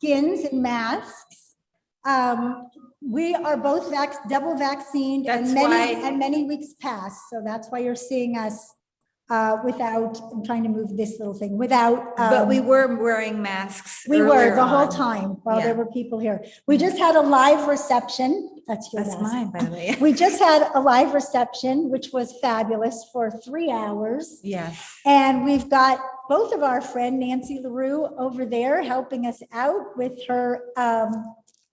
skins and masks. We are both double vaccinated, and many weeks past. So that's why you're seeing us without, I'm trying to move this little thing, without. But we were wearing masks. We were the whole time while there were people here. We just had a live reception. That's mine, by the way. We just had a live reception, which was fabulous for 3 hours. Yes. And we've got both of our friend Nancy LaRue over there helping us out with her.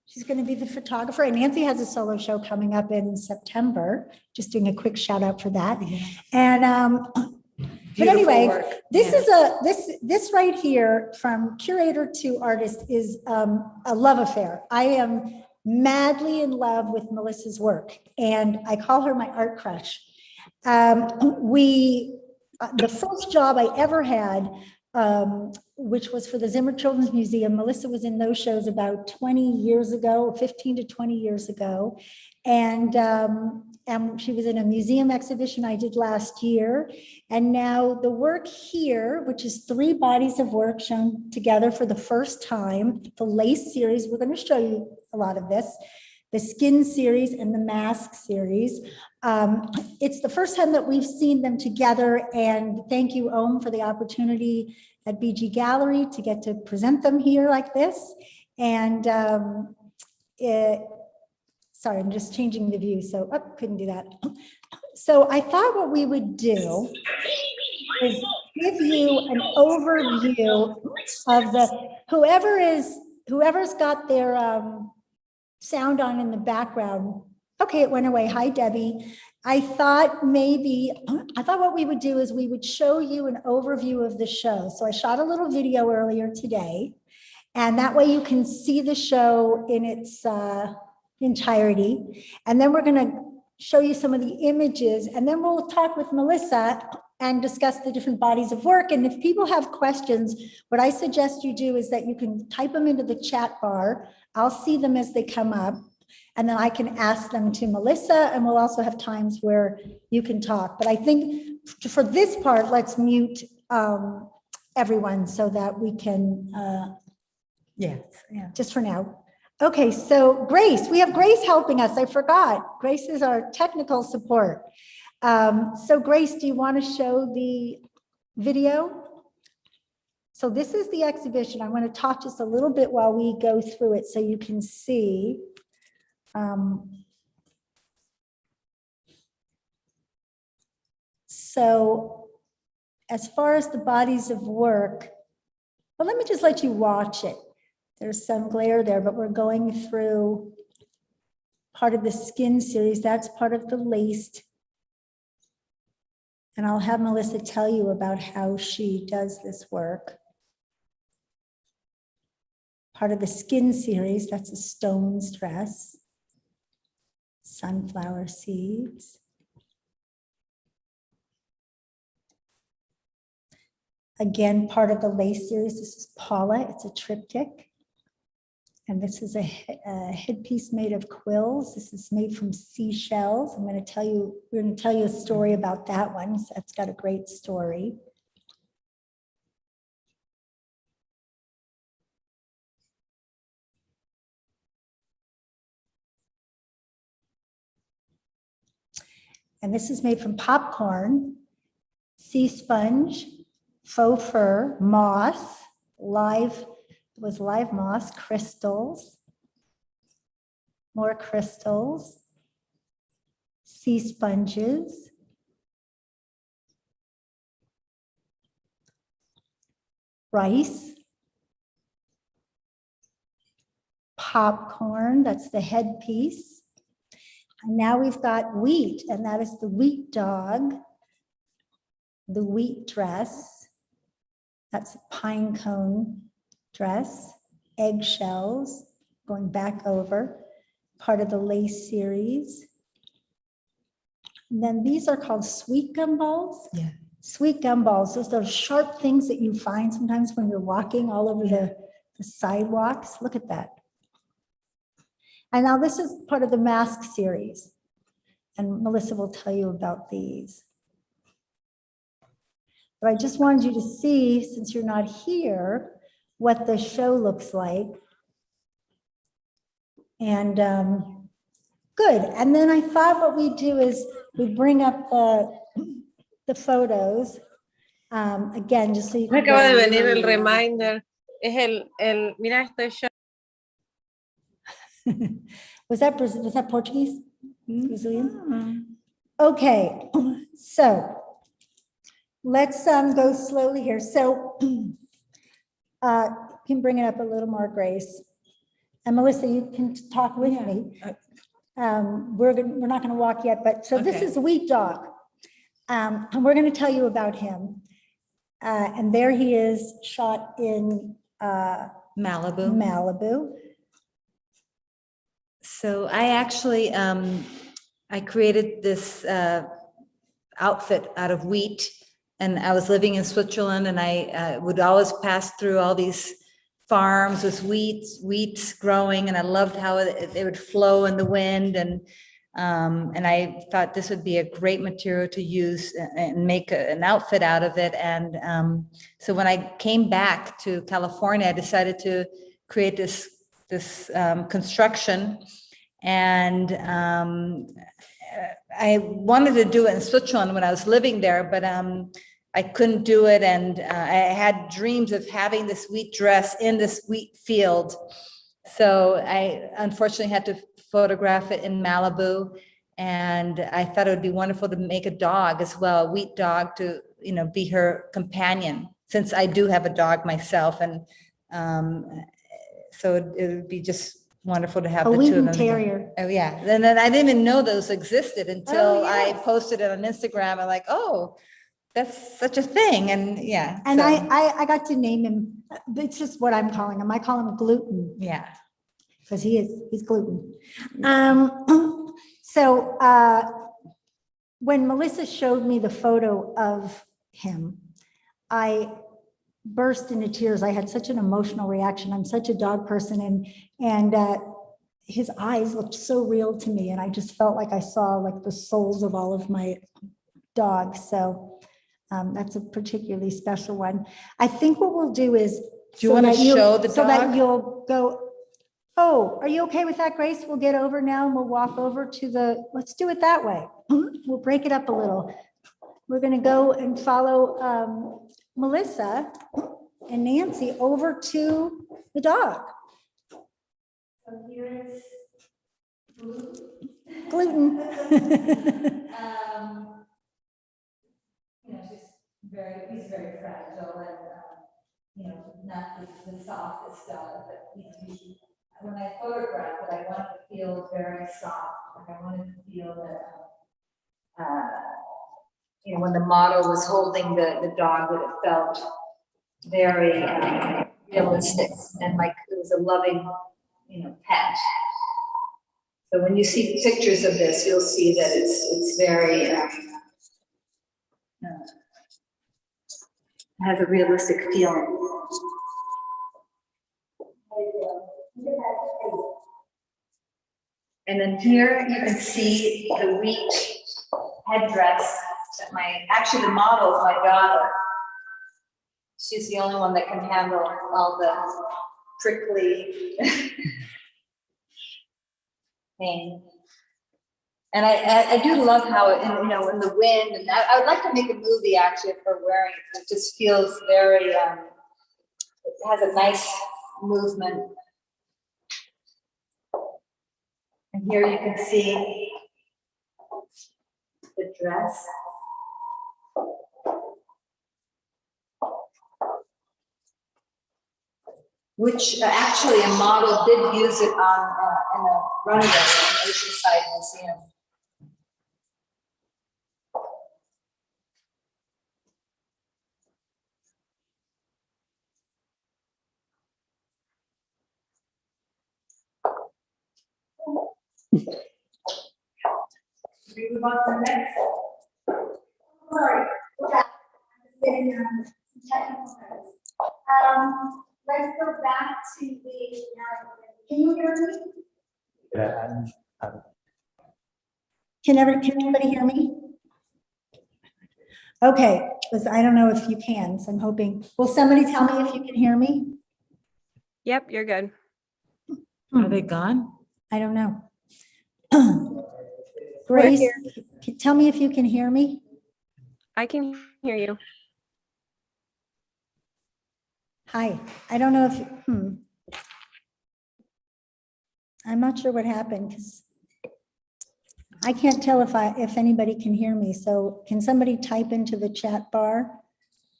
She's going to be the photographer. And Nancy has a solo show coming up in September. Just doing a quick shout out for that. Yeah. And but anyway, this is this right here, from curator to artist, is a love affair. I am madly in love with Melissa's work, and I call her my art crush. The first job I ever had, which was for the Zimmer Children's Museum, Melissa was in those shows about 20 years ago, 15 to 20 years ago. And she was in a museum exhibition I did last year. And now the work here, which is 3 bodies of work shown together for the first time, the lace series, we're going to show you a lot of this, the skin series and the mask series. It's the first time that we've seen them together, and thank you, Om, for the opportunity at BG Gallery to get to present them here like this. And sorry, I'm just changing the view, so couldn't do that. So I thought what we would do is give you an overview of whoever's got their sound on in the background. Okay, it went away. Hi, Debbie. I thought what we would do is we would show you an overview of the show. So I shot a little video earlier today, and that way you can see the show in its entirety. And then we're going to show you some of the images, and then we'll talk with Melissa and discuss the different bodies of work. And if people have questions, what I suggest you do is that you can type them into the chat bar. I'll see them as they come up, and then I can ask them to Melissa, and we'll also have times where you can talk. But I think for this part, let's mute everyone so that we can, just for now. Okay, so Grace, we have Grace helping us. I forgot. Grace is our technical support. So Grace, do you want to show the video? So this is the exhibition. I want to talk just a little bit while we go through it so you can see. So as far as the bodies of work, well, let me just let you watch it. There's some glare there, but we're going through part of the skin series. That's part of the laced. And I'll have Melissa tell you about how she does this work. Part of the skin series, that's a stones dress. Sunflower seeds. Again, part of the lace series, this is Paula, it's a triptych. And this is a headpiece made of quills. This is made from seashells. We're going to tell you a story about that one. So that's got a great story. And this is made from popcorn, sea sponge, faux fur, moss, live moss, crystals, more crystals, sea sponges, rice, popcorn, that's the headpiece. And now we've got wheat, and that is the wheat dog, the wheat dress, that's a pine cone dress, eggshells, going back over, part of the lace series. And then these are called sweet gumballs. Yeah. Sweet gumballs, those are sharp things that you find sometimes when you're walking all over the sidewalks. Look at that. And now this is part of the mask series. And Melissa will tell you about these. But I just wanted you to see, since you're not here, what the show looks like. And good. And then I thought what we do is we bring up the photos. Again, just so you Me can. acaba de venir el reminder. Es mira, estoy yo. Was that Portuguese? Brazilian? Okay, so let's go slowly here. So you can bring it up a little more, Grace. And Melissa, you can talk with me. We're not going to walk yet, but so this Okay. is Wheat Dog. And we're going to tell you about him. And there he is, shot in Malibu. Malibu. So I actually, I created this outfit out of wheat, and I was living in Switzerland, and I would always pass through all these farms with wheat growing, and I loved how it would flow in the wind, and I thought this would be a great material to use and make an outfit out of it. And so when I came back to California, I decided to create this construction. And I wanted to do it in Switzerland when I was living there, but I couldn't do it. And I had dreams of having this wheat dress in this wheat field. So I unfortunately had to photograph it in Malibu. And I thought it would be wonderful to make a dog as well, a wheat dog to, be her companion, since I do have a dog myself. And so it would be just wonderful to have A the two Wheaten of them together. Terrier. Oh, yeah. And then I didn't even know those existed until I yes. posted it on Instagram. I'm like, oh, that's such a thing. And yeah. And so, I got to name him. It's just what I'm calling him. I call him Gluten yeah. because he's gluten. So when Melissa showed me the photo of him, I burst into tears. I had such an emotional reaction. I'm such a dog person, and his eyes looked so real to me, and I just felt like I saw like the souls of all of my dogs. So that's a particularly special one. I think what we'll do is. Do you want to show the so that dog? you'll go. Oh, are you okay with that, Grace? We'll get over now and we'll walk over to let's do it that way. We'll break it up a little. We're going to go and follow Melissa and Nancy over to the dog. So here is Gluten. He's very fragile and, not the softest dog, but when I photographed it, I wanted to feel very soft. Like I wanted to feel that, when the model was holding the dog, that it felt very realistic and like it was a loving, pet. So when you see pictures of this, you'll see that it's very, has a realistic feeling. And then here you can see the wheat headdress that actually the model is my daughter. She's the only one that can handle all the prickly pain. And I do love how it, in the wind, and I would like to make a movie actually of her wearing it. It just feels very, it has a nice movement. And here you can see the dress. Which actually a model did use it on in a runway in the Oceanside Museum. We move on to the next. Sorry, we're back. Getting some technical notes. Let's go back to the. Can you hear me? Yeah, Can anybody hear me? Okay, because I don't know if you can, so I'm hoping. Will somebody tell me if you can hear me? Yep, you're good. Are they gone? I don't know. Grace, tell me if you can hear me. I can hear you. Hi, I don't know if, I'm not sure what happened because I can't tell if anybody can hear me. So can somebody type into the chat bar,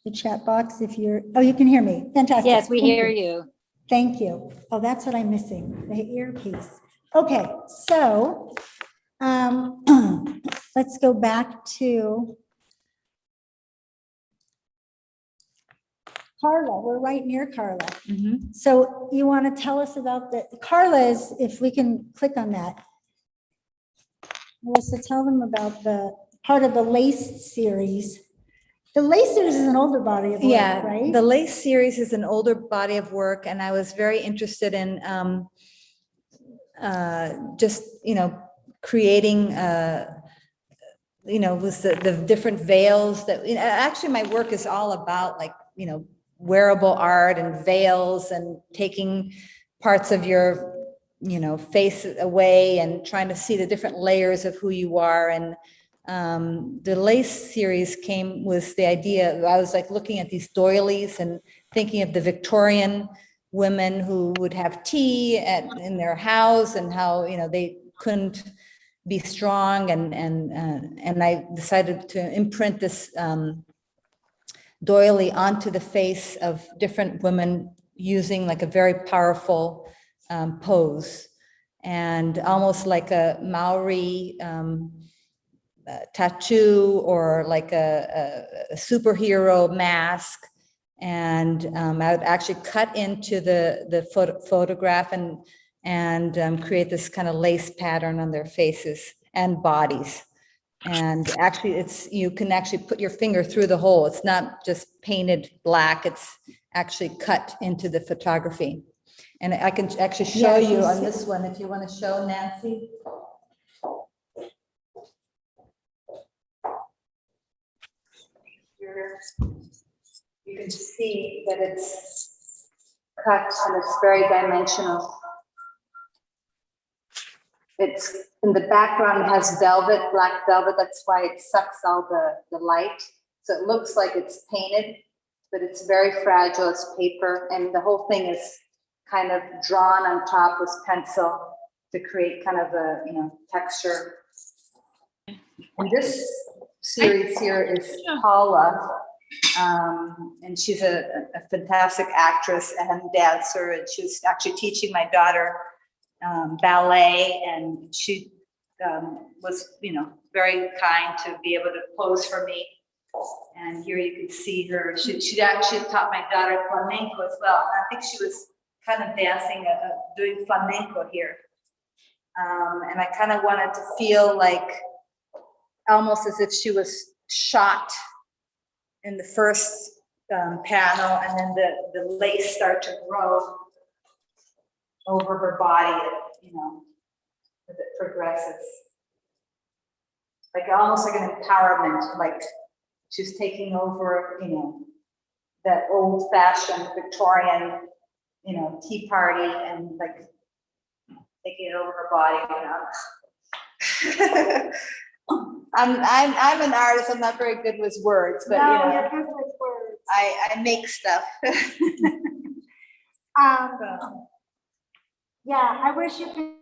the chat box if you're, oh, you can hear me. Fantastic. Yes, we Thank hear you. Thank you. Oh, that's what I'm missing, the earpiece. Okay, so let's go back to Carla. We're right near Carla. Mhm. So you want to tell us about Carla's, if we can click on that. Melissa, tell them about the part of the lace series. The lace series is an older body of work, Yeah, right? the Lace series is an older body of work, and I was very interested in just, creating, with the different veils that, actually my work is all about like, wearable art and veils and taking parts of your, face away and trying to see the different layers of who you are. And the Lace series came with the idea, I was like looking at these doilies and thinking of the Victorian women who would have tea in their house and how, they couldn't be strong. And I decided to imprint this doily onto the face of different women using like a very powerful pose, and almost like a Maori tattoo or like a superhero mask. And I would actually cut into the photograph and create this kind of lace pattern on their faces and bodies. And actually you can actually put your finger through the hole. It's not just painted black, it's actually cut into the photography. And I can actually show Yes, you you on see- this one, if you want to show Nancy. You can see that it's cut and it's very dimensional. It's in the background, it has velvet, black velvet. That's why it sucks all the light. So it looks like it's painted, but it's very fragile. It's paper. And the whole thing is kind of drawn on top with pencil to create kind of a, texture. And this series here is Paula. And she's a fantastic actress and dancer. And she was actually teaching my daughter ballet, and she was, very kind to be able to pose for me. And here you can see her. She actually taught my daughter flamenco as well. I think she was kind of dancing, doing flamenco here. And I kind of wanted to feel like almost as if she was shot in the first panel, and then the lace start to grow over her body, as it progresses. Like almost like an empowerment, like she's taking over, that old fashioned Victorian, tea party, and like taking it over her body, I'm an artist, I'm not very good with words, but you're good with words. I make stuff. Yeah, I wish you could.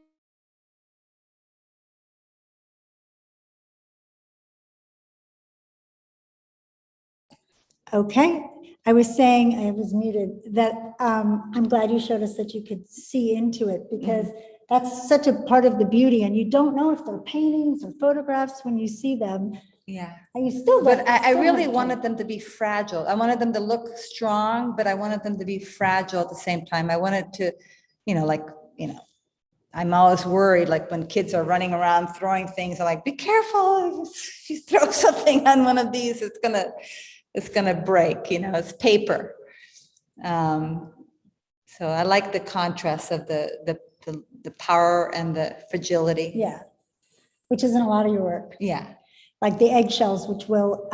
Okay, I was saying, I was muted, that I'm glad you showed us that you could see into it, because that's such a part of the beauty, and you don't know if they're paintings or photographs when you see them, Yeah. and you still. But I still really have to- wanted them to be fragile. I wanted them to look strong, but I wanted them to be fragile at the same time. I wanted to, I'm always worried, like when kids are running around throwing things, I'm like, be careful. If you throw something on one of these, it's gonna break, it's paper. So I like the contrast of the power and the fragility. Yeah, which isn't a lot of your work. Yeah. Like the eggshells, which will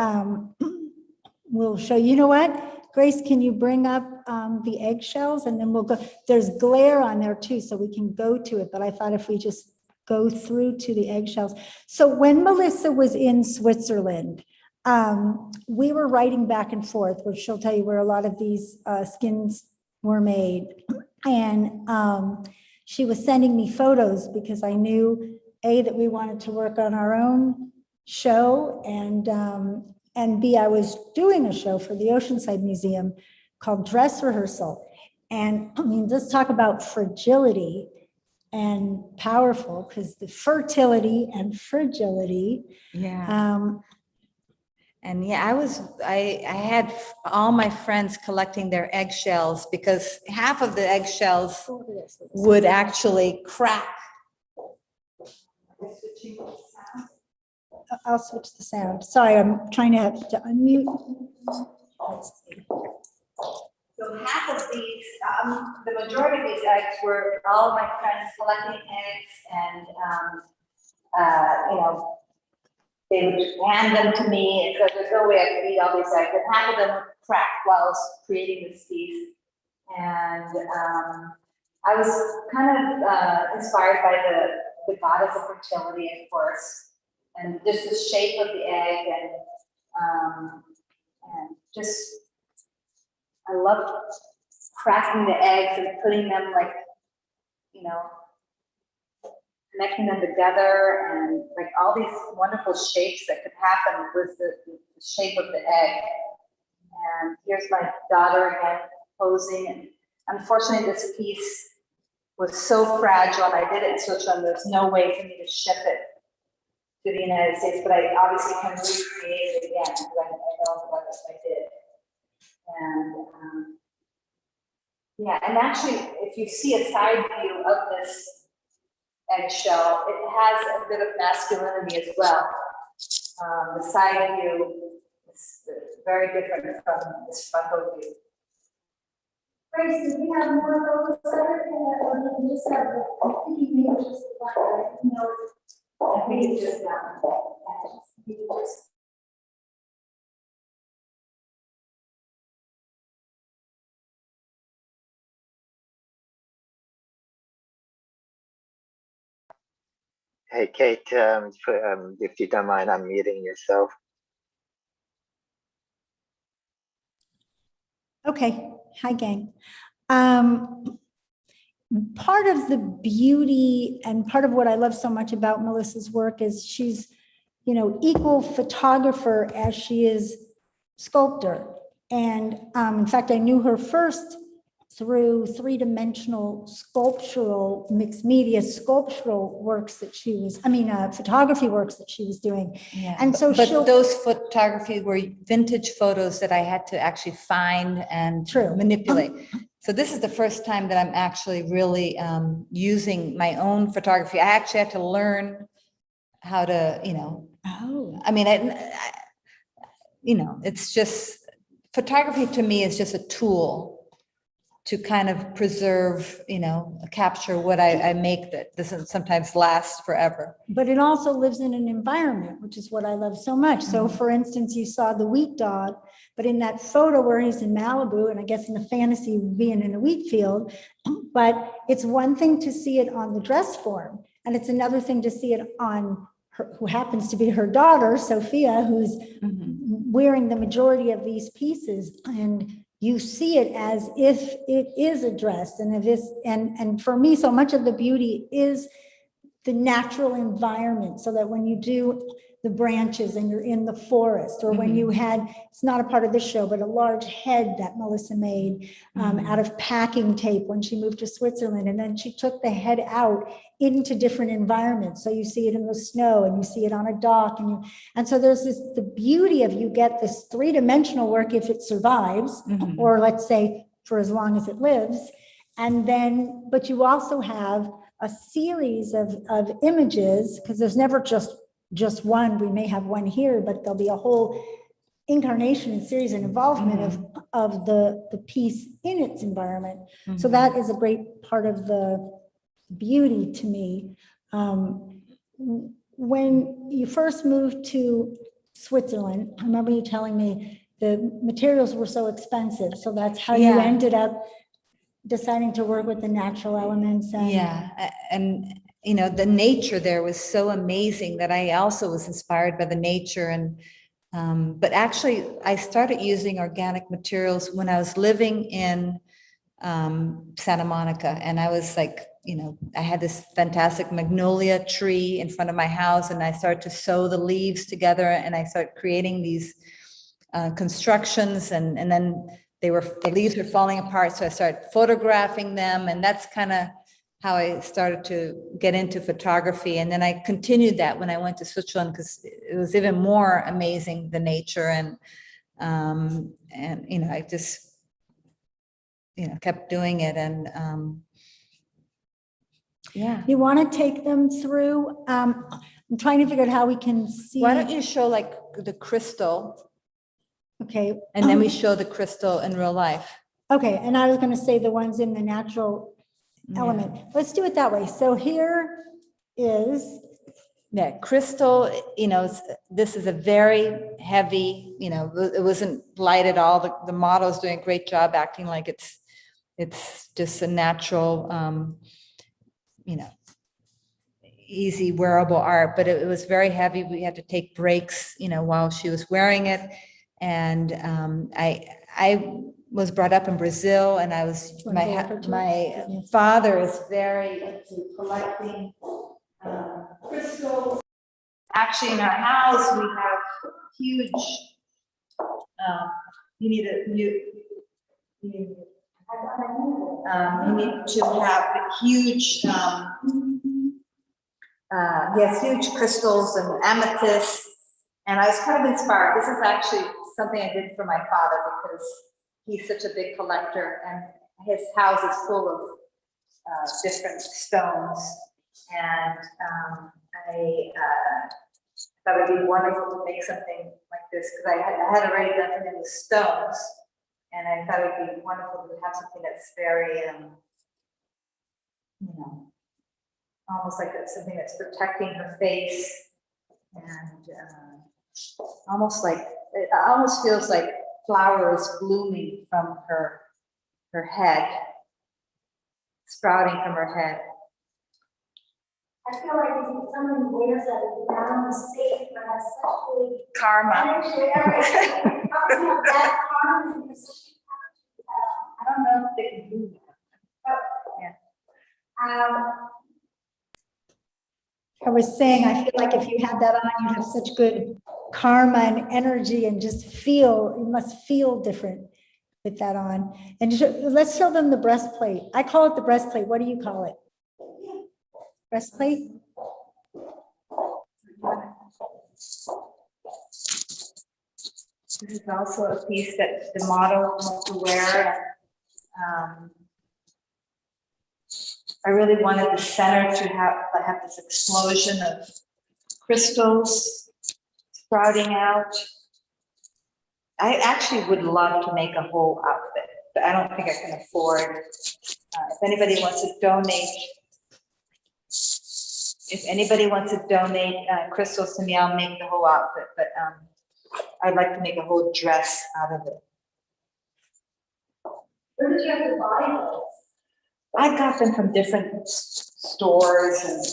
show, you know what? Grace, can you bring up the eggshells and then we'll go, there's glare on there too, so we can go to it, but I thought if we just go through to the eggshells. So when Melissa was in Switzerland, we were writing back and forth, which she'll tell you where a lot of these skins were made. And she was sending me photos because I knew, A, that we wanted to work on our own show, and B, I was doing a show for the Oceanside Museum called Dress Rehearsal. And I mean, let's talk about fragility and powerful, because the fertility and fragility. Yeah. And yeah, I had all my friends collecting their eggshells because half of the eggshells would actually crack. I'll switch the sound. Sorry, I'm trying to unmute. Let's see. So half of these, the majority of these eggs were all my friends collecting eggs, and you know, they would hand them to me, and so there's no way I could eat all these eggs. And half of them would crack while I was creating this piece. And I was kind of inspired by the goddess of fertility, of course, and just the shape of the egg, and just, I loved cracking the eggs and putting them, like, you know, connecting them together, and like all these wonderful shapes that could happen with the shape of the egg. And here's my daughter again posing, and unfortunately this piece was so fragile, and I did it in Switzerland. There's no way for me to ship it to the United States, but I obviously can recreate it again because I know what I did. And yeah, and actually, if you see a side view of this eggshell, it has a bit of masculinity as well. The side view is very different from this frontal view. Grace, do we have more of those? Or do we just have the, I think you may just no. I think it's just that one. Hey, Kate, if you don't mind unmuting yourself. Okay, hi gang. Part of the beauty and part of what I love so much about Melissa's work is she's, you know, equal photographer as she is sculptor. And in fact, I knew her first through three-dimensional sculptural, mixed media sculptural works that she was, photography works that she was doing. Yeah, And so but she'll- those photography were vintage photos that I had to actually find and True. manipulate. So this is the first time that I'm actually really using my own photography. I actually had to learn how to, you know, it's just, photography to me is just a tool to kind of preserve, you know, capture what I make that doesn't sometimes last forever. But it also lives in an environment, which is what I love so much. So for instance, you saw the wheat dog, but in that photo where he's in Malibu, and I guess in the fantasy being in a wheat field, but it's one thing to see it on the dress form, and it's another thing to see it on her, who happens to be her daughter, Sophia, who's wearing the majority of these pieces. And you see it as if it is a dress, and if it's, and for me, so much of the beauty is the natural environment, so that when you do the branches and you're in the forest, or when you had, it's not a part of this show, but a large head that Melissa made out of packing tape when she moved to Switzerland, and then she took the head out into different environments. So you see it in the snow, and you see it on a dock, and so there's this, the beauty of, you get this three-dimensional work if it survives, or let's say for as long as it lives, and then, but you also have a series of images, because there's never just one. We may have one here, but there'll be a whole incarnation and series and involvement of the piece in its environment. So that is a great part of the beauty to me. When you first moved to Switzerland, I remember you telling me the materials were so expensive. So that's how you Yeah. ended up deciding to work with the natural elements and. Yeah, and you know, the nature there was so amazing that I also was inspired by the nature and but actually I started using organic materials when I was living in Santa Monica, and I was like, you know, I had this fantastic magnolia tree in front of my house, and I started to sew the leaves together, and I started creating these constructions, and then the leaves were falling apart, so I started photographing them, and that's kind of how I started to get into photography. And then I continued that when I went to Switzerland, because it was even more amazing, the nature, and you know, I just, you know, kept doing it. And yeah. You want to take them through, I'm trying to figure out how we can see. Why don't you show like the crystal, Okay. and then we show the crystal in real life. Okay, and I was going to say the ones in the natural element. Let's do it that way. So here is, Yeah, crystal, you know, this is a very heavy, you know, it wasn't light at all. The model's doing a great job acting like it's just a natural, you know, easy wearable art, but it was very heavy. We had to take breaks, you know, while she was wearing it. And I was brought up in Brazil, and I was, Do you wanna go over to my it? father is very into collecting crystals. Actually, in our house, we have huge, you need to have huge, yes, huge crystals and amethysts. And I was kind of inspired. This is actually something I did for my father because he's such a big collector, and his house is full of different stones. And I thought it would be wonderful to make something like this, because I had already done something with stones, and I thought it would be wonderful to have something that's very, you know, almost like something that's protecting her face, and almost like, it almost feels like flowers blooming from her head, sprouting from her head. I feel like if someone wears that down the safe, but has such big Karma. energy, everything. That karma is such I don't know if they can do that. Yeah. I was saying, I feel like if you had that on, you have such good karma and energy, and just feel, you must feel different with that on. And let's show them the breastplate. I call it the breastplate. What do you call it? Breastplate? This is also a piece that the model wants to wear. I really wanted the center to have this explosion of crystals sprouting out. I actually would love to make a whole outfit, but I don't think I can afford. If anybody wants to donate, crystals to me, I'll make the whole outfit. But I'd like to make a whole dress out of it. Where did you have to buy those? I got them from different stores and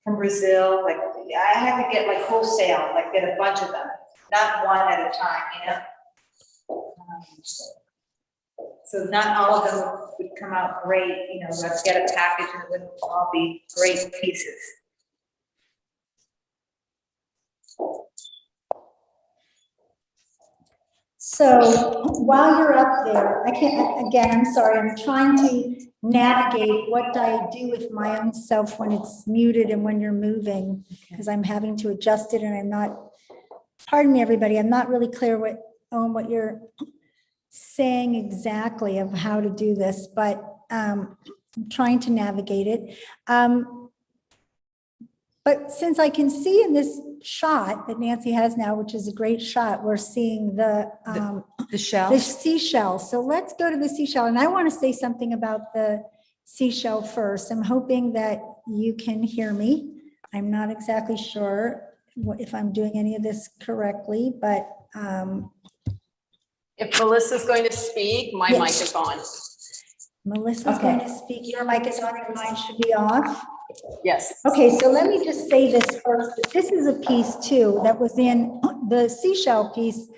from Brazil. Like I had to get like wholesale, like get a bunch of them, not one at a time, you know. So not all of them would come out great, you know. Let's get a package and it wouldn't all be great pieces. So while you're up there, I can't, again, I'm sorry, I'm trying to navigate what I do with my own self when it's muted and when you're moving, because I'm having to adjust it, and I'm not, pardon me, everybody, I'm not really clear what you're saying exactly of how to do this, but I'm trying to navigate it. But since I can see in this shot that Nancy has now, which is a great shot, we're seeing the shell. the seashell. So let's go to the seashell. And I want to say something about the seashell first. I'm hoping that you can hear me. I'm not exactly sure if I'm doing any of this correctly, but If Melissa's going to speak, my Yes. mic is on. Melissa's going to speak. Your mic is on, your mine should be off. Yes. Okay, so let me just say this first. This is a piece too that was in the seashell piece,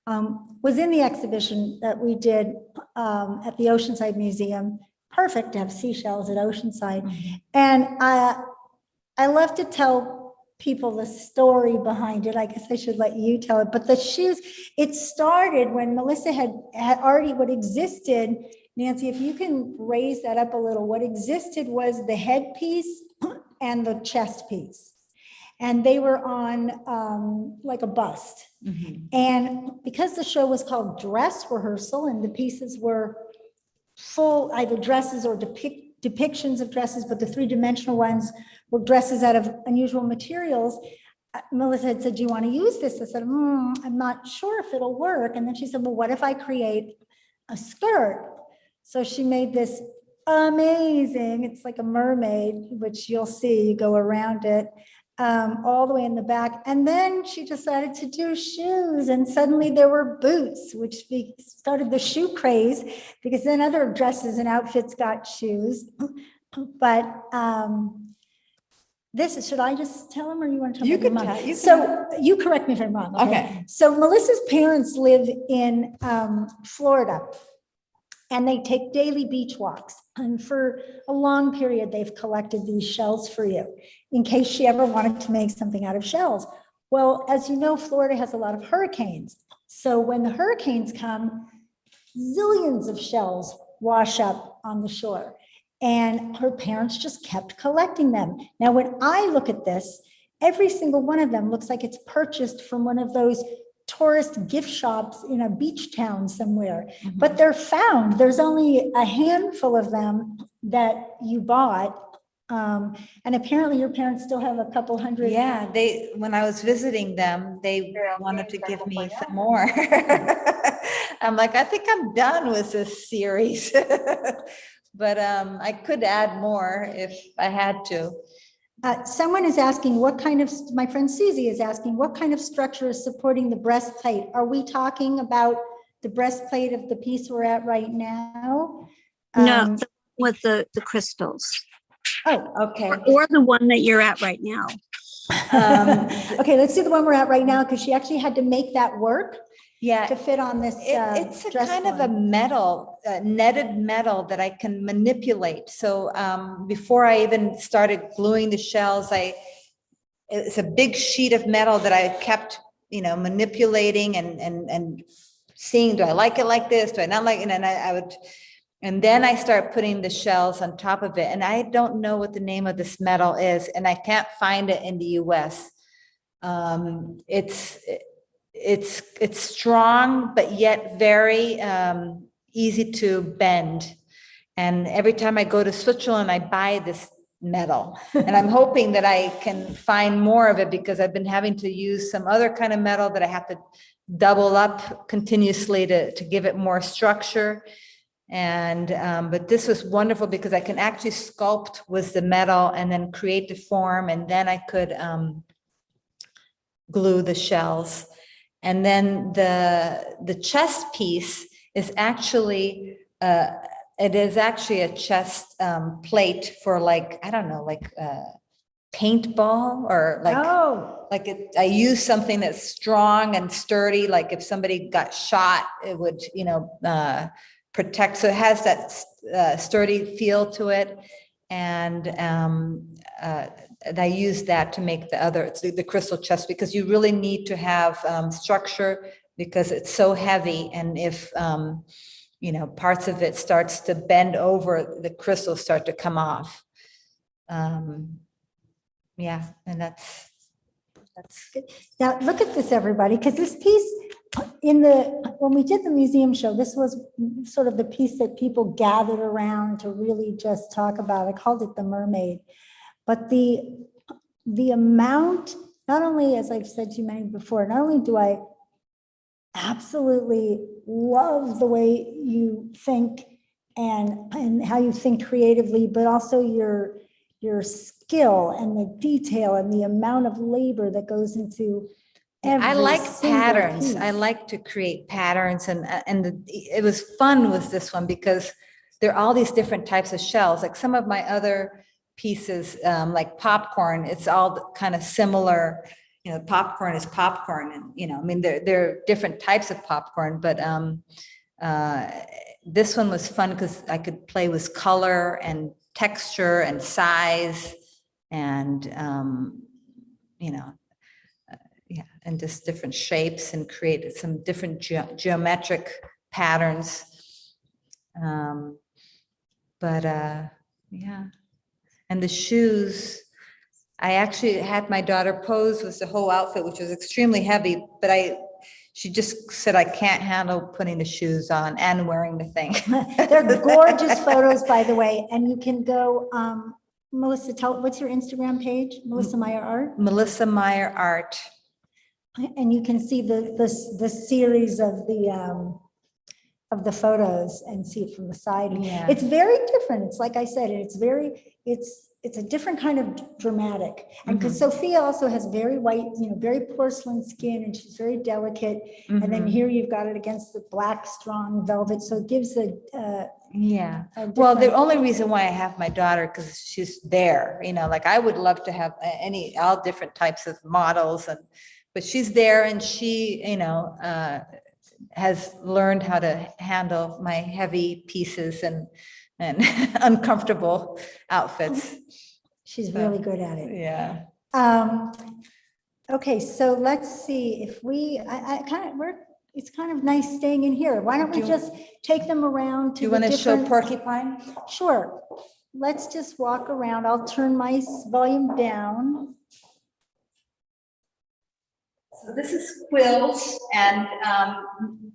was in the exhibition that we did at the Oceanside Museum. Perfect to have seashells at Oceanside. And I love to tell people the story behind it. I guess I should let you tell it. But the shoes, it started when Melissa had already, what existed, Nancy, if you can raise that up a little, what existed was the headpiece and the chest piece. And they were on like a bust. And because the show was called Dress Rehearsal and the pieces were full either dresses or depictions of dresses, but the three-dimensional ones were dresses out of unusual materials. Melissa had said, do you want to use this? I said, I'm not sure if it'll work. And then she said, well, what if I create a skirt? So she made this amazing, it's like a mermaid, which you'll see, you go around it, all the way in the back. And then she decided to do shoes, and suddenly there were boots, which started the shoe craze, because then other dresses and outfits got shoes. But this is, should I just tell them, or you want to tell You me? could tell. You So you correct me if I'm wrong. Okay. So Melissa's parents live in Florida, and they take daily beach walks. And for a long period, they've collected these shells for you in case she ever wanted to make something out of shells. Well, as you know, Florida has a lot of hurricanes. So when the hurricanes come, zillions of shells wash up on the shore. And her parents just kept collecting them. Now, when I look at this, every single one of them looks like it's purchased from one of those tourist gift shops in a beach town somewhere, but they're found. There's only a handful of them that you bought. And apparently your parents still have a couple hundred. Yeah, when I was visiting them, they wanted to give me some more. I'm like, I think I'm done with this series. But I could add more if I had to. Someone is asking what kind of, my friend Susie is asking, what kind of structure is supporting the breastplate? Are we talking about the breastplate of the piece we're at right now? No, with the crystals, Oh, Okay. or the one that you're at right now. okay, let's do the one we're at right now, because she actually had to make that work Yeah. to fit on this. It's a dress kind of a one. metal, netted metal that I can manipulate. So before I even started gluing the shells, it's a big sheet of metal that I kept, manipulating and seeing, do I like it like this? Do I not like it? And I would, and then I start putting the shells on top of it. And I don't know what the name of this metal is, and I can't find it in the US. It's strong, but yet very easy to bend. And every time I go to Switzerland, I buy this metal. And I'm hoping that I can find more of it, because I've been having to use some other kind of metal that I have to double up continuously to give it more structure. And but this was wonderful because I can actually sculpt with the metal and then create the form, and then I could glue the shells. And then the chest piece is actually it is actually a chest plate for, like, I don't know, like paintball, or like I use something that's strong and sturdy, like if somebody got shot, it would protect. So it has that sturdy feel to it. And I use that to make the crystal chest, because you really need to have structure, because it's so heavy. And if, parts of it starts to bend over, the crystals start to come off. Yeah, and that's Good. Now, look at this, everybody, because this piece when we did the museum show, this was sort of the piece that people gathered around to really just talk about. I called it the Mermaid. But the amount, not only, as I've said to many before, not only do I absolutely love the way you think and how you think creatively, but also your skill and the detail and the amount of labor that goes into every I like single patterns. I piece. like to create patterns, and it was fun with this one because there are all these different types of shells. Like some of my other pieces, like popcorn, it's all kind of similar. You know, popcorn is popcorn, and I mean, there are different types of popcorn, but this one was fun because I could play with color and texture and size, and yeah, and just different shapes, and create some different geometric patterns. Yeah, and the shoes, I actually had my daughter pose with the whole outfit, which was extremely heavy, but she just said, I can't handle putting the shoes on and wearing the thing. They're gorgeous photos, by the way, and you can go, Melissa, what's your Instagram page? Melissa Meier Art? Melissa Meier Art. And you can see the series of the photos and see it from the side. Yeah. It's very different. It's like I said, it's a different kind of dramatic. And because Sophia also has very white, very porcelain skin, and she's very delicate. And then here you've got it against the black, strong velvet. So it gives Yeah. a Well, the different- only reason why I have my daughter, because she's there, like I would love to have all different types of models, but she's there, and she, has learned how to handle my heavy pieces and uncomfortable outfits. She's really good at it. Yeah. Okay, so let's see if it's kind of nice staying in here. Why don't we just take them around to Do you the want to show different- porcupine? Sure. Let's just walk around. I'll turn my volume down. So this is quills, and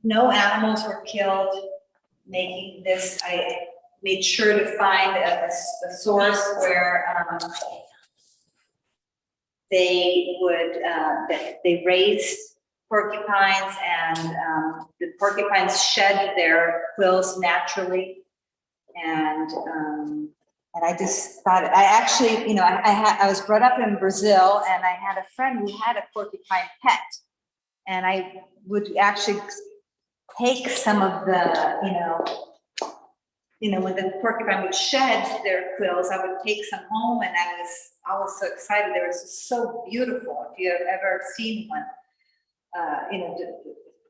no animals were killed making this. I made sure to find a source where they raised porcupines, and the porcupines shed their quills naturally, and I just thought, I actually, I was brought up in Brazil, and I had a friend who had a porcupine pet, and I would actually take some of the, when the porcupine would shed their quills, I would take some home, and I was so excited. They were just so beautiful. If you have ever seen one,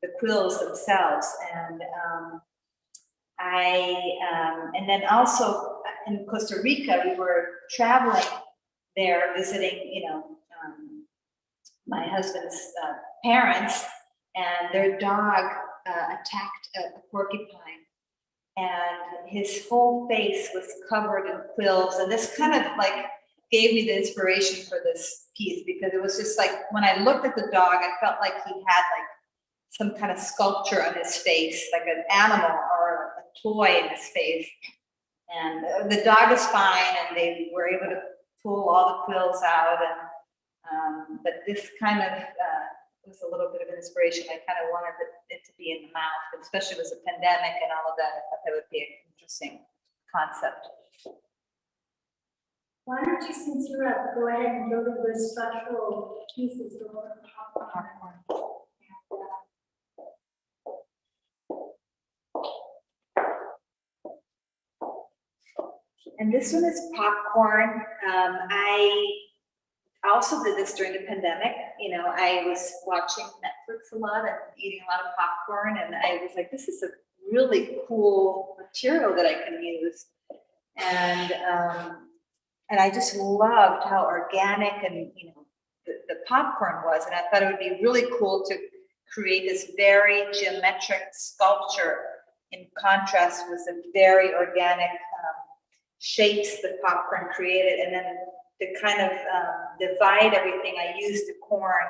the quills themselves, and and then also in Costa Rica, we were traveling there, visiting, my husband's parents, and their dog attacked a porcupine, and his whole face was covered in quills. And this kind of like gave me the inspiration for this piece, because it was just like, when I looked at the dog, I felt like he had like some kind of sculpture on his face, like an animal or a toy in his face. And the dog is fine, and they were able to pull all the quills out. And but this kind of was a little bit of an inspiration. I kind of wanted it to be in the mouth, especially with the pandemic and all of that. I thought that would be an interesting concept. Why don't you, since you're up, go ahead and go to the structural pieces. And this one is popcorn. I also did this during the pandemic. I was watching Netflix a lot and eating a lot of popcorn, and I was like, this is a really cool material that I can use. And I just loved how organic and the popcorn was, and I thought it would be really cool to create this very geometric sculpture in contrast with the very organic shapes the popcorn created. And then to kind of divide everything, I used the corn,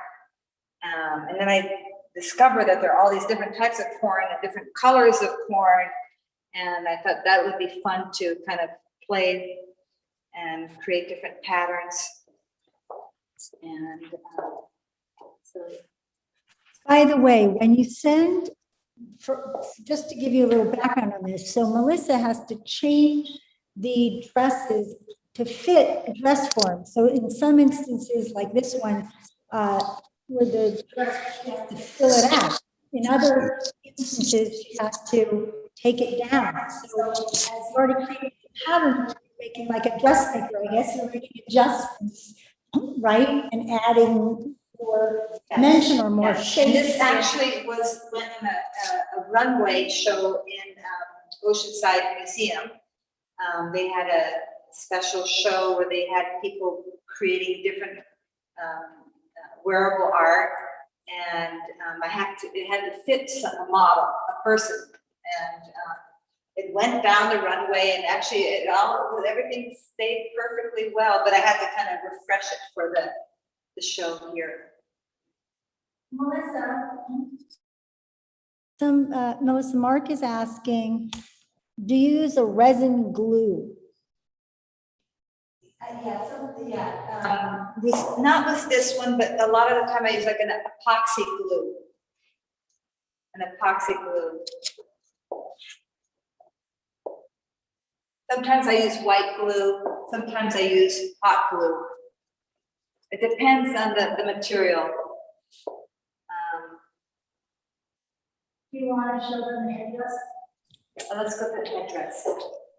and then I discovered that there are all these different types of corn and different colors of corn, and I thought that would be fun to kind of play and create different patterns. And so, By the way, when you send, just to give you a little background on this, so Melissa has to change the dresses to fit a dress form. So in some instances, like this one, where the dress she has to fill it out. In other instances, she has to take it down. So as you already created the pattern, making like a dressmaker, I guess you're making adjustments, right? And adding more dimension or more shape. This actually was when a runway show in Oceanside Museum. They had a special show where they had people creating different wearable art, and it had to fit a model, a person, and it went down the runway, and actually everything stayed perfectly well, but I had to kind of refresh it for the show here. Melissa, Mark is asking, do you use a resin glue? Not with this one, but a lot of the time I use like an epoxy glue. Sometimes I use white glue, sometimes I use hot glue. It depends on the material. Do you want to show them the headdress? Let's go to the headdress.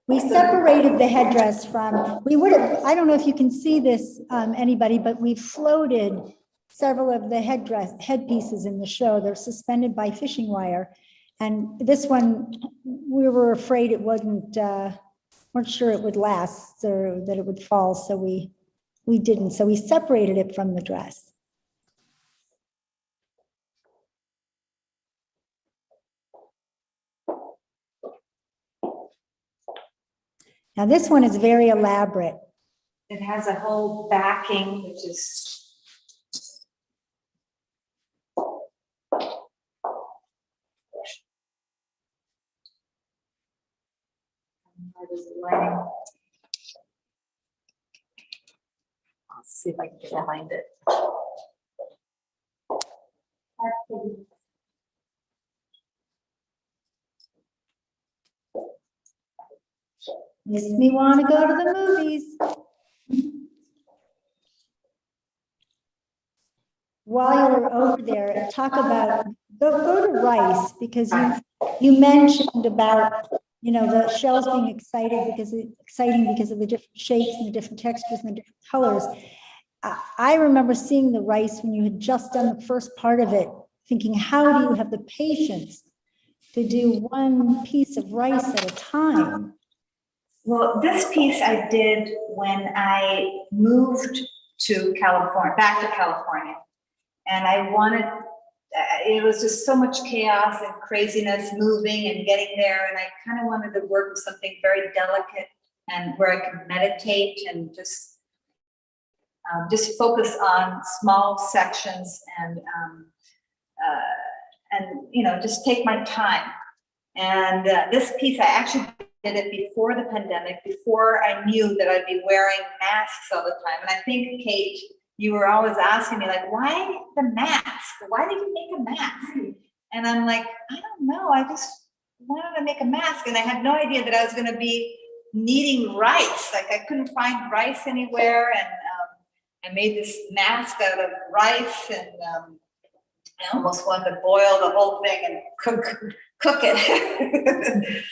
We separated the headdress from, we would have, I don't know if you can see this, anybody, but we floated several of the headpieces in the show. They're suspended by fishing wire. And this one, we were afraid it weren't sure it would last or that it would fall. So we didn't. So we separated it from the dress. Now this one is very elaborate. It has a whole backing, which is lining. I'll see if I can get behind it. Makes me want to go to the movies. While you're over there, talk about, go to rice, because you mentioned about, the shells being exciting because of the different shapes and the different textures and the different colors. I remember seeing the rice when you had just done the first part of it, thinking, how do you have the patience to do one piece of rice at a time? Well, this piece I did when I moved to California, back to California. And I wanted, it was just so much chaos and craziness moving and getting there. And I kind of wanted to work with something very delicate and where I could meditate and just focus on small sections and just take my time. And this piece, I actually did it before the pandemic, before I knew that I'd be wearing masks all the time. And I think, Kate, you were always asking me, like, why the mask? Why did you make a mask? And I'm like, I don't know. I just wanted to make a mask. And I had no idea that I was going to be needing rice. Like, I couldn't find rice anywhere. And I made this mask out of rice. And I almost wanted to boil the whole thing and cook it.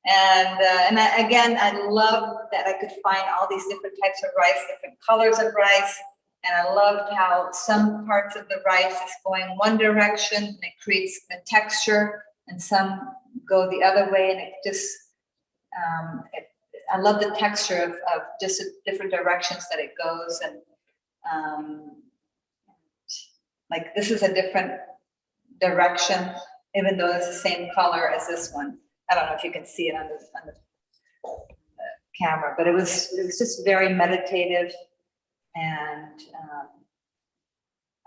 And again, I love that I could find all these different types of rice, different colors of rice. And I loved how some parts of the rice is going one direction and it creates a texture, and some go the other way. And it just, I love the texture of just different directions that it goes. And like this is a different direction, even though it's the same color as this one. I don't know if you can see it on the camera, but it was just very meditative. And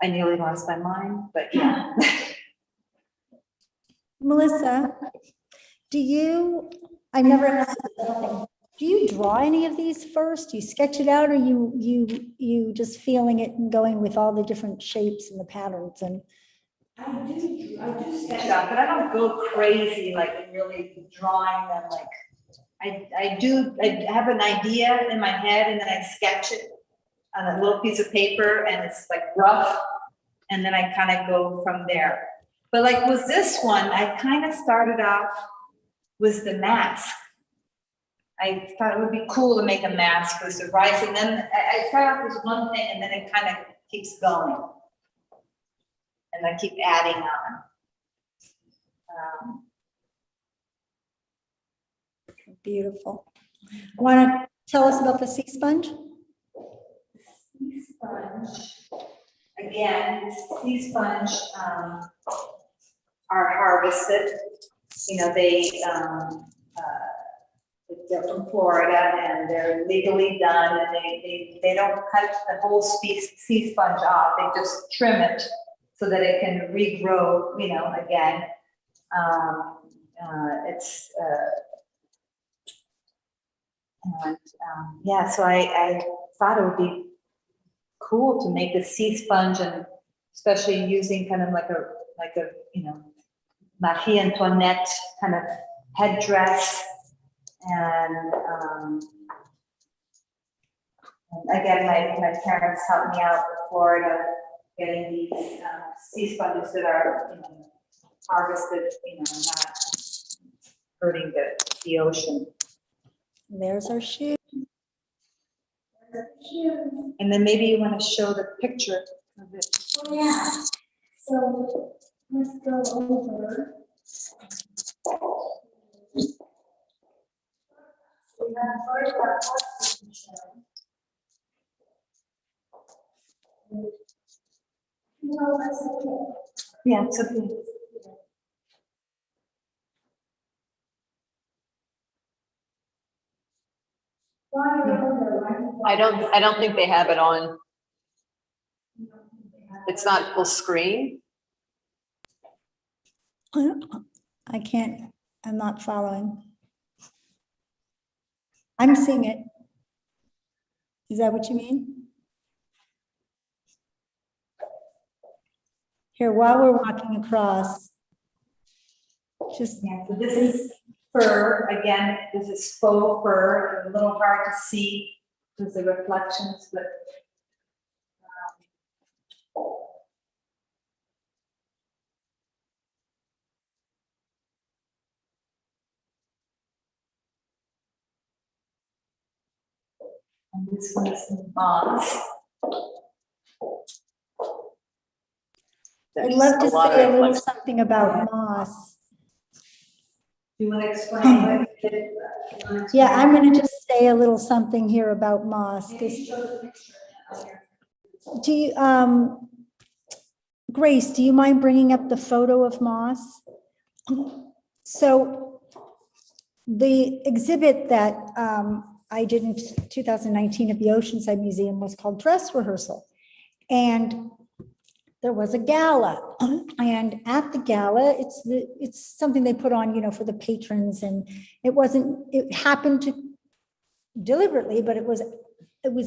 I nearly lost my mind, but yeah. Melissa, I never asked you, do you draw any of these first? Do you sketch it out, or you just feeling it and going with all the different shapes and the patterns? And I do sketch out, but I don't go crazy like really drawing them. Like I have an idea in my head and then I sketch it on a little piece of paper and it's like rough. And then I kind of go from there. But like with this one, I kind of started off with the mask. I thought it would be cool to make a mask with the rice. And then I start off with one thing and then it kind of keeps going. And I keep adding on. Beautiful. Want to tell us about the sea sponge? Sea sponge, again, sea sponge are harvested. You know, they're from Florida and they're legally done and they don't cut the whole sea sponge off. They just trim it so that it can regrow, you know, again. Yeah, so I thought it would be cool to make a sea sponge, and especially using kind of like a you know, Marie Antoinette kind of headdress, and again, my parents helped me out in Florida getting these sea sponges that are, you know, harvested, you know, not hurting the ocean. There's our shoe. And then maybe you want to show the picture of it. Oh, yeah. So let's go over. We have first our costume show. No, that's okay. Yeah, it's okay. I don't think they have it on. It's not full screen. I can't, I'm not following. I'm seeing it. Is that what you mean? Here, while we're walking across, just, Yeah, so this is fur. Again, this is faux fur. It's a little hard to see because the reflections, but and this one is moss. I'd love to say a little something about moss. Do you want to explain what you did? Yeah, I'm going to just say a little something here about moss. Do you, Grace, do you mind bringing up the photo of moss? So the exhibit that I did in 2019 at the Oceanside Museum was called Dress Rehearsal. And there was a gala, and at the gala, it's something they put on, you know, for the patrons, and it happened to deliberately, but it was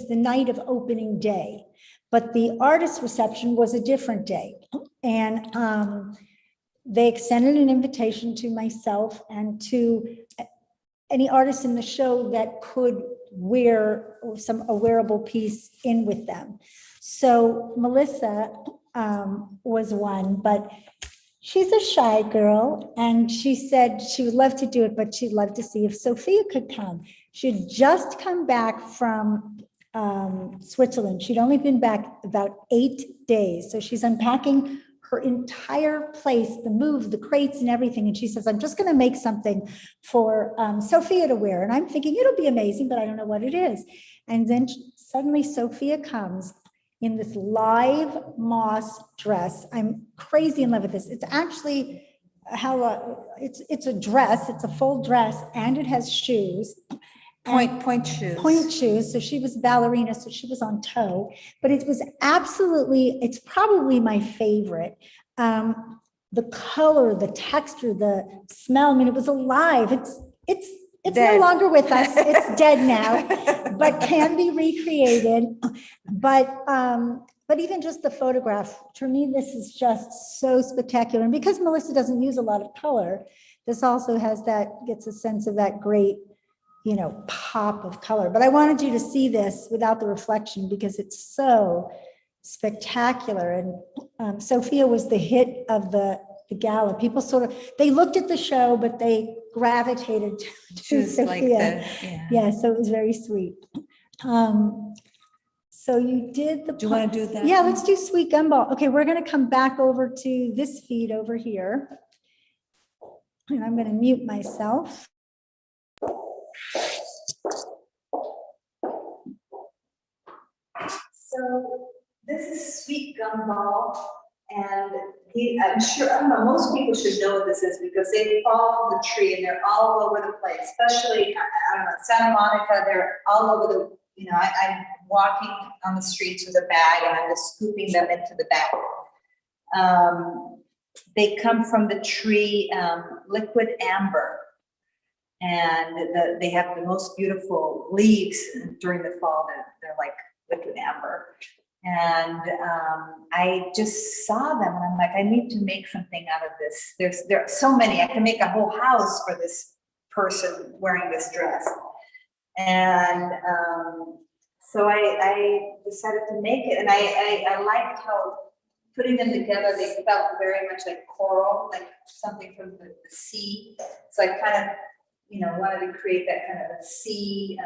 the night of opening day, but the artist reception was a different day. And they extended an invitation to myself and to any artist in the show that could wear a wearable piece in with them. So Melissa was one, but she's a shy girl, and she said she would love to do it, but she'd love to see if Sophia could come. She'd just come back from Switzerland. She'd only been back about 8 days. So she's unpacking her entire place, the crates and everything. And she says, I'm just going to make something for Sophia to wear. And I'm thinking it'll be amazing, but I don't know what it is. And then suddenly Sophia comes in this live moss dress. I'm crazy in love with this. It's actually it's a dress, it's a full dress, and it has shoes. Point shoes. Point shoes. So she was a ballerina, so she was on toe, but it was it's probably my favorite. The color, the texture, the smell, I mean, it was alive. It's Dead. no longer with us. It's dead now, but can be recreated. But even just the photograph, for me, this is just so spectacular. And because Melissa doesn't use a lot of color, this also gets a sense of that great you know, pop of color. But I wanted you to see this without the reflection because it's so spectacular. And Sophia was the hit of the gala. People sort of, they looked at the show, but they gravitated She to was like Sophia. yeah. Yeah, so it was very sweet. So you did the. Do you want to do that? Yeah, one? let's do Sweet Gumball. Okay, we're going to come back over to this feed over here. And I'm going to mute myself. So this is Sweet Gumball, and I'm sure, I don't know, most people should know what this is because they fall from the tree and they're all over the place, especially, I don't know, Santa Monica, they're all over the, you know, I'm walking on the streets with a bag and I'm just scooping them into the bag. They come from the tree, liquid amber. And they have the most beautiful leaves during the fall. They're like liquid amber. And I just saw them and I'm like, I need to make something out of this. There are so many. I can make a whole house for this person wearing this dress. And so I decided to make it. And I liked how putting them together, they felt very much like coral, like something from the sea. So I kind of, you know, wanted to create that kind of a sea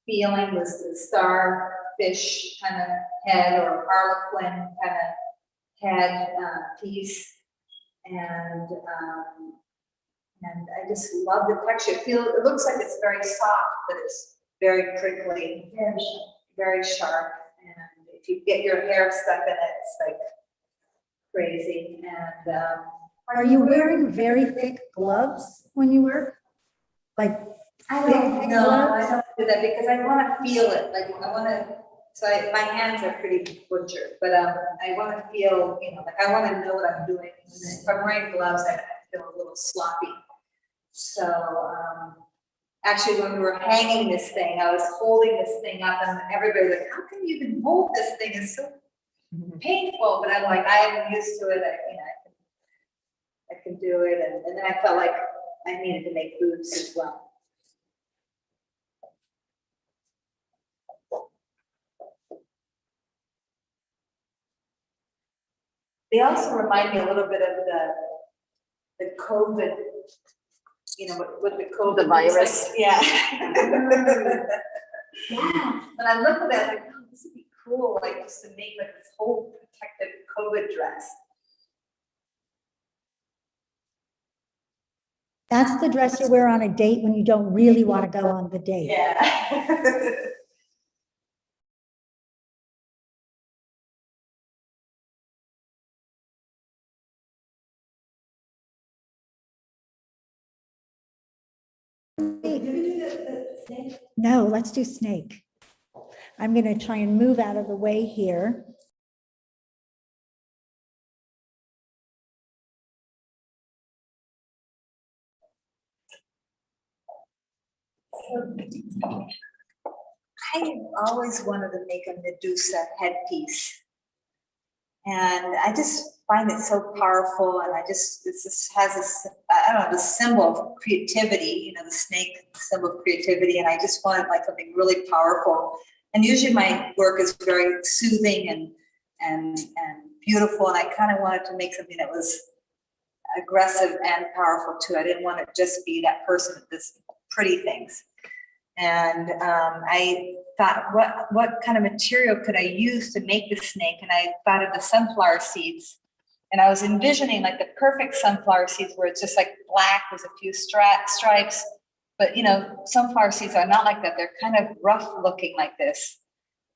feeling with the starfish kind of head or harlequin kind of head piece. And I just love the texture. It looks like it's very soft, but it's very prickly, very sharp. And if you get your hair stuck in it, it's like crazy. And Are you wearing very thick gloves when you work? Like, I don't know. I don't do that because I want to feel it. Like I want to. So my hands are pretty butchered, but I want to feel. You know, like I want to know what I'm doing. And if I'm wearing gloves, I feel a little sloppy. So actually, when we were hanging this thing, I was holding this thing up, and everybody was like, "How can you even hold this thing? It's so painful." But I'm like, I'm used to it. I can do it, and then I felt like I needed to make boots as well. They also remind me a little bit of the COVID, you know, with the COVID. The virus. Yeah. Yeah. When I looked at that, I was like, oh, this would be cool, like just to make like this whole protective COVID dress. that's the dress you wear on a date when you don't really want to go on the date. Yeah. No, let's do snake. I'm going to try and move out of the way here. I always wanted to make a Medusa headpiece. And I just find it so powerful, and this just has this, I don't know, the symbol of creativity, you know, the snake symbol of creativity, and I just wanted like something really powerful. And usually my work is very soothing and beautiful, and I kind of wanted to make something that was aggressive and powerful too. I didn't want to just be that person with this pretty things. And I thought, what kind of material could I use to make the snake? And I thought of the sunflower seeds. And I was envisioning like the perfect sunflower seeds where it's just like black with a few stripes. But, you know, sunflower seeds are not like that. They're kind of rough looking like this,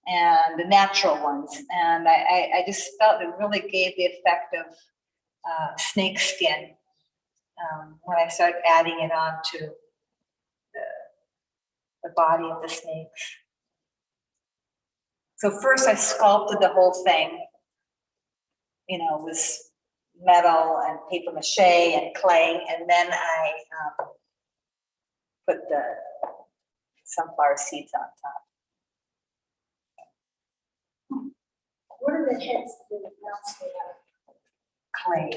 and the natural ones. And I just felt it really gave the effect of snake skin when I started adding it on to the body of the snake. So first I sculpted the whole thing, you know, with metal and paper mache and clay, and then I put the sunflower seeds on top. What are the heads that the mouse made out of? Clay.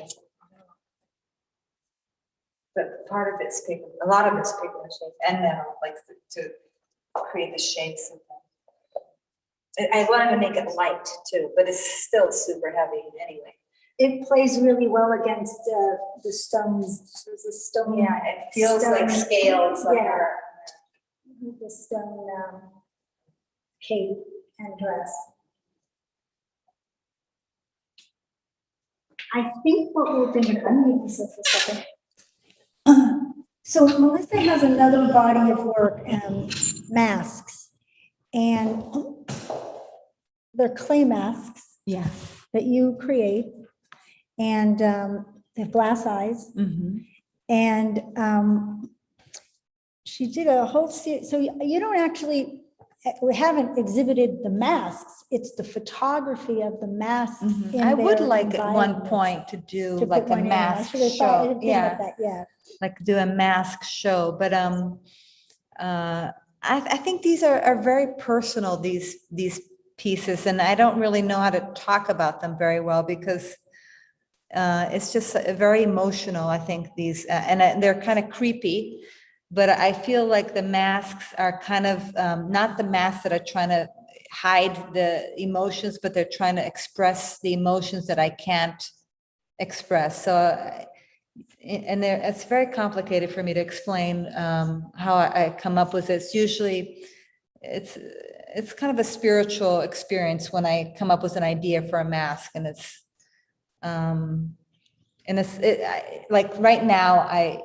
but part of it's paper, a lot of it's paper mache and metal, like to create the shapes of them. I wanted to make it light too, but it's still super heavy anyway. It plays really well against the stones. There's a stone. Yeah, it feels like stone- scales. Like Yeah. her. The stone cape and dress. I think what we're going to, I'm going to this for a second. So Melissa has another body of work, masks, and they're clay masks Yeah. that you create, and they have glass eyes, Mm-hmm. and she did a whole series. So you don't actually, we haven't exhibited the masks. It's the photography of the masks. in I would their like at one environments point to do to like put a one in. I mask should have thought, I show. didn't think about Yeah, that, yeah. like do a mask show. But I think these are very personal, these pieces, and I don't really know how to talk about them very well because it's just very emotional. I think these, and they're kind of creepy, but I feel like the masks are kind of not the masks that are trying to hide the emotions, but they're trying to express the emotions that I can't express. So, and it's very complicated for me to explain how I come up with this. Usually, it's kind of a spiritual experience when I come up with an idea for a mask, and it's like right now,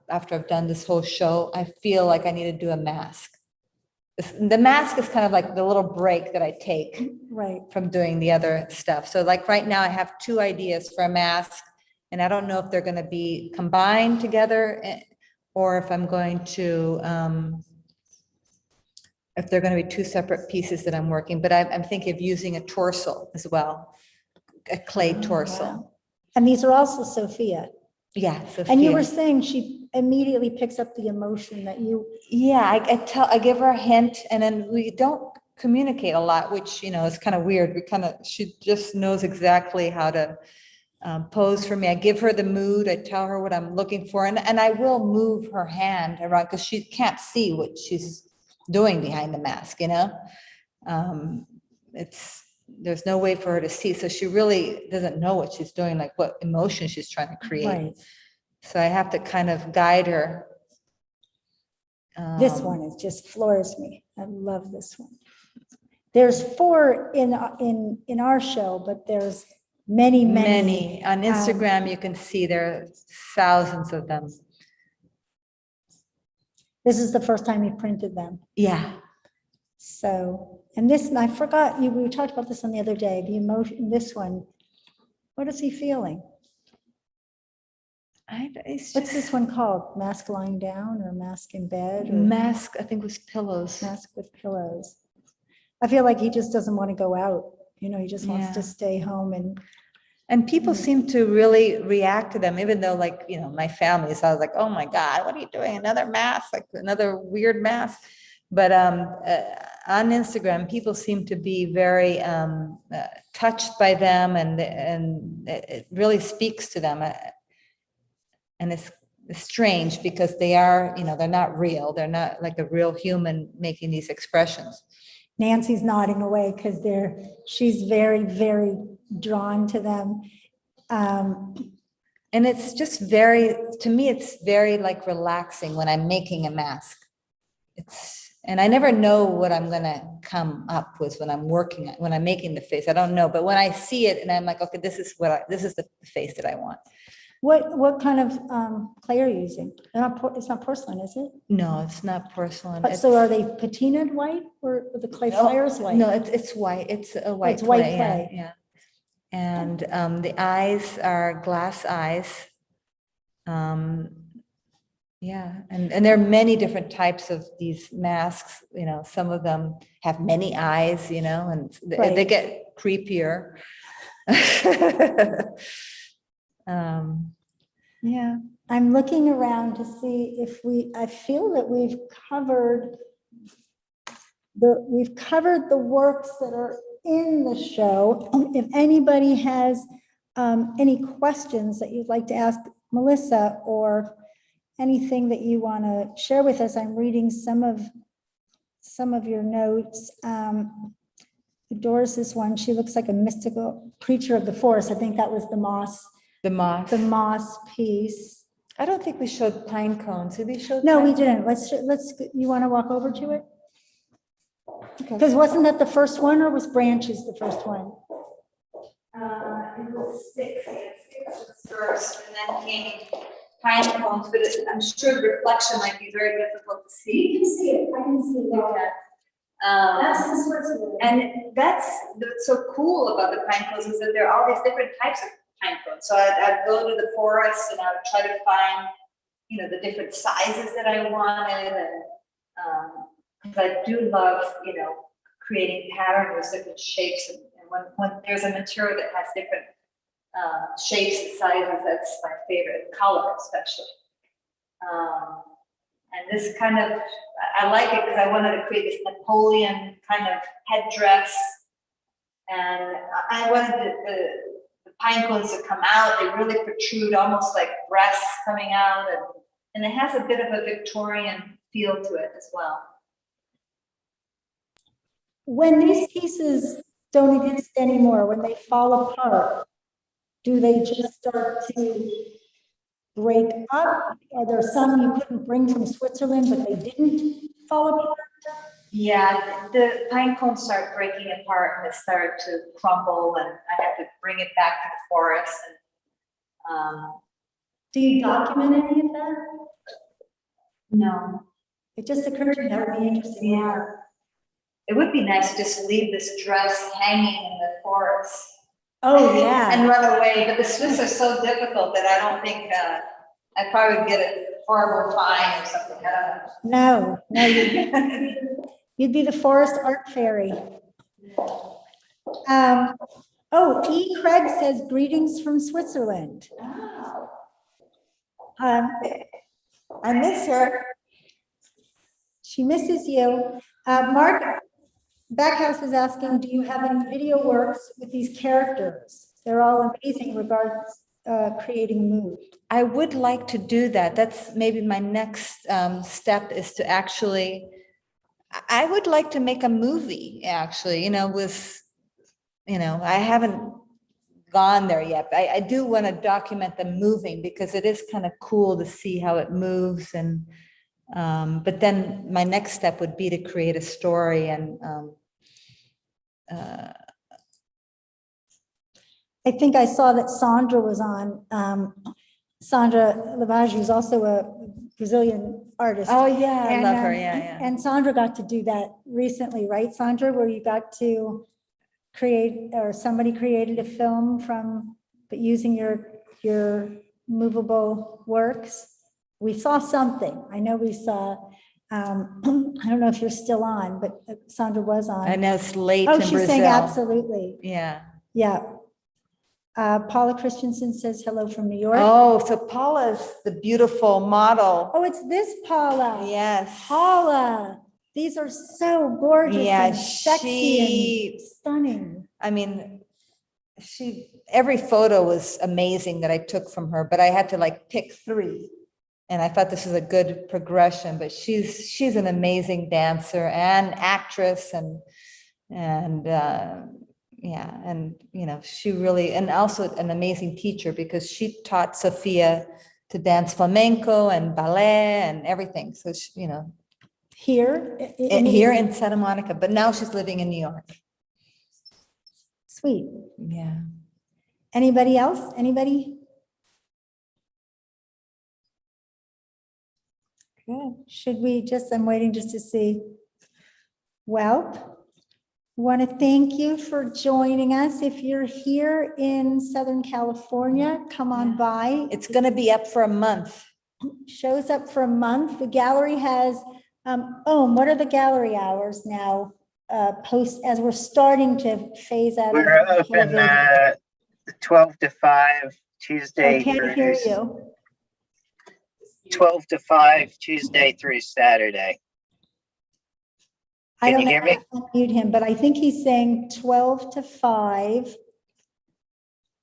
after I've done this whole show, I feel like I need to do a mask. The mask is kind of like the little break that I take Right. from doing the other stuff. So like right now I have 2 ideas for a mask, and I don't know if they're going to be combined together or if I'm going to, if they're going to be 2 separate pieces that I'm working, but I'm thinking of using a torso as well, a clay torso. Wow. And these are also Sophia. Yeah. And you were Sophia. saying she immediately picks up the emotion that you, Yeah, I give her a hint, and then we don't communicate a lot, which, is kind of weird. She just knows exactly how to pose for me. I give her the mood. I tell her what I'm looking for, and I will move her hand around because she can't see what she's doing behind the mask, there's no way for her to see. So she really doesn't know what she's doing, like what emotion she's trying to create. right. So I have to kind of guide her. This one is just floors me. I love this one. There's 4 in our show, but there's many. On Instagram, you can see there are thousands of them. This is the first time you printed them. Yeah. So, and this, I forgot, we talked about this on the other day, the emotion, this one, what is he feeling? What's this one called? Mask lying down or mask in bed? Or Mask, I think, was pillows. mask with pillows. I feel like he just doesn't want to go out. He just wants to Yeah. stay home And people seem to really react to them, even though, like, my family, so I was like, oh my God, what are you doing? Another mask, like another weird mask. But on Instagram, people seem to be very touched by them, and it really speaks to them. And it's strange because they are, they're not real. They're not like a real human making these expressions. Nancy's nodding away because she's very, very drawn to them. And it's just to me, it's very like relaxing when I'm making a mask. And I never know what I'm gonna come up with when I'm making the face. I don't know, but when I see it and I'm like, okay, this is the face that I want. What kind of clay are you using? It's not porcelain, is it? No, it's not porcelain. But so are they patinaed white or the clay flares white? No, it's white. It's a white It's white clay. clay. Yeah. And the eyes are glass eyes. Yeah, and there are many different types of these masks. Some of them have many eyes. And they Right. get creepier. Yeah. I'm looking around to see if I feel that we've covered the works that are in the show. If anybody has any questions that you'd like to ask Melissa or anything that you want to share with us. I'm reading some of your notes. Doris's one, she looks like a mystical creature of the forest. I think that was the moss piece. I don't think we showed pine cones. Did we show? No, we pine- didn't. Let's, you want to walk over to it? Okay. Because wasn't that the first one, or was branches the first one? It was sticks was first, and then came pine cones, but I'm sure the reflection might be very difficult to see. see it. I can see Okay. in Switzerland. And that's what's so cool about the pine cones is that there are all these different types of pine cones. So I'd go to the forest and I would try to find, the different sizes that I wanted, and because I do love, creating patterns, different shapes, and when there's a material that has different shapes and sizes, that's my favorite color, especially. And this kind of, I like it because I wanted to create this Napoleon kind of headdress. And I wanted the pine cones to come out. They really protrude, almost like breasts coming out. And it has a bit of a Victorian feel to it as well. When these pieces don't exist anymore, when they fall apart, do they just start to break up? Are there some you couldn't bring from Switzerland, but they didn't fall apart? Yeah, the pine cones start breaking apart and they start to crumble, and I have to bring it back to the forest. And Do you document any of that? no, It just occurred to me that would be interesting. Yeah. It would be nice to just leave this dress hanging in the forest. Oh, yeah. And run away, but the Swiss are so difficult that I don't think, I'd probably get a horrible fine or something, I No, don't know. you'd be the forest art fairy. E. Craig says greetings from Switzerland. I miss her. She misses you. Mark Backhouse is asking, do you have any video works with these characters? They're all amazing regards creating a mood. I would like to do that. That's maybe my next step, is to actually, I would like to make a movie, actually, with, I haven't gone there yet. But I do want to document them moving, because it is kind of cool to see how it moves. And but then my next step would be to create a story. And I think I saw that Sandra was on, Sandra Lavage, who's also a Brazilian artist. oh yeah, I love her. And, Yeah. And Sandra got to do that recently, right, Sandra, where you got to create, or somebody created a film but using your movable works. We saw something. I know we saw, I don't know if you're still on, but Sandra was on. I know it's late Oh, in she's Brazil. saying absolutely. Yeah. Yeah. Paula Christensen says hello from New York. Oh, so Paula's the beautiful model. Oh, it's this Paula. Yes. Paula. These are so gorgeous Yeah, and sexy and stunning. I mean, every photo was amazing that I took from her, but I had to pick 3. And I thought this was a good progression, but she's an amazing dancer and actress, and she really, and also an amazing teacher, because she taught Sophia to dance flamenco and ballet and everything. So Here? here in Santa Monica, but now she's living in New York. Sweet. Yeah. Anybody else? Anybody? Good. Should we I'm waiting just to see. Well, want to thank you for joining us. If you're here in Southern California, come on by. It's going to be up for a month. Shows up for a month. The gallery has, what are the gallery hours now? As we're starting to phase out. We're open 12 to 5 Tuesday. I can't hear you. 12 to 5 Tuesday through Saturday. I Can don't you know hear me? if I unmute him, but I think he's saying 12 to 5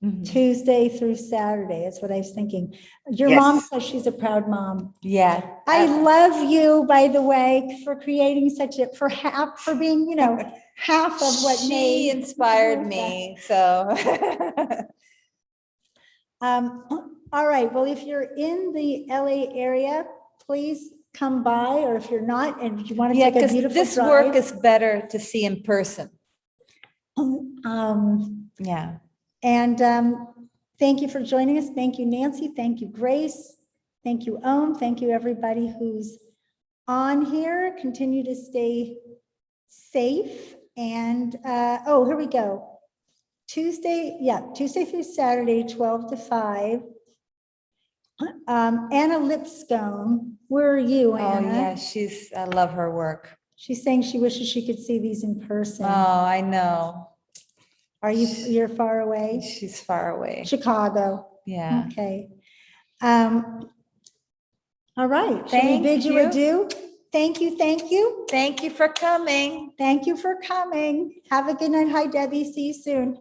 Mhm. Tuesday through Saturday. That's what I was thinking. Your Yes. mom says she's a proud mom. Yeah. I love you, by the way, for creating for being, half of what She made. inspired me, so. All right, well, if you're in the LA area, please come by, or if you're not, and if you want to Yeah, take a because beautiful this work drive. is better to see in person. Yeah. And thank you for joining us. Thank you, Nancy. Thank you, Grace. Thank you, Ohm. Thank you, everybody who's on here. Continue to stay safe. And, here we go. Tuesday through Saturday, 12 to 5. Anna Lipscomb, where are you, Oh, Anna? yeah, I love her work. She's saying she wishes she could see these in person. Oh, I know. You're far away? She's far away. Chicago. Yeah. Okay. All right. Should we Thank bid you you. adieu? Thank you. Thank you. Thank you for coming. Thank you for coming. Have a good night. Hi, Debbie. See you soon.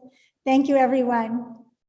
Thank you, everyone.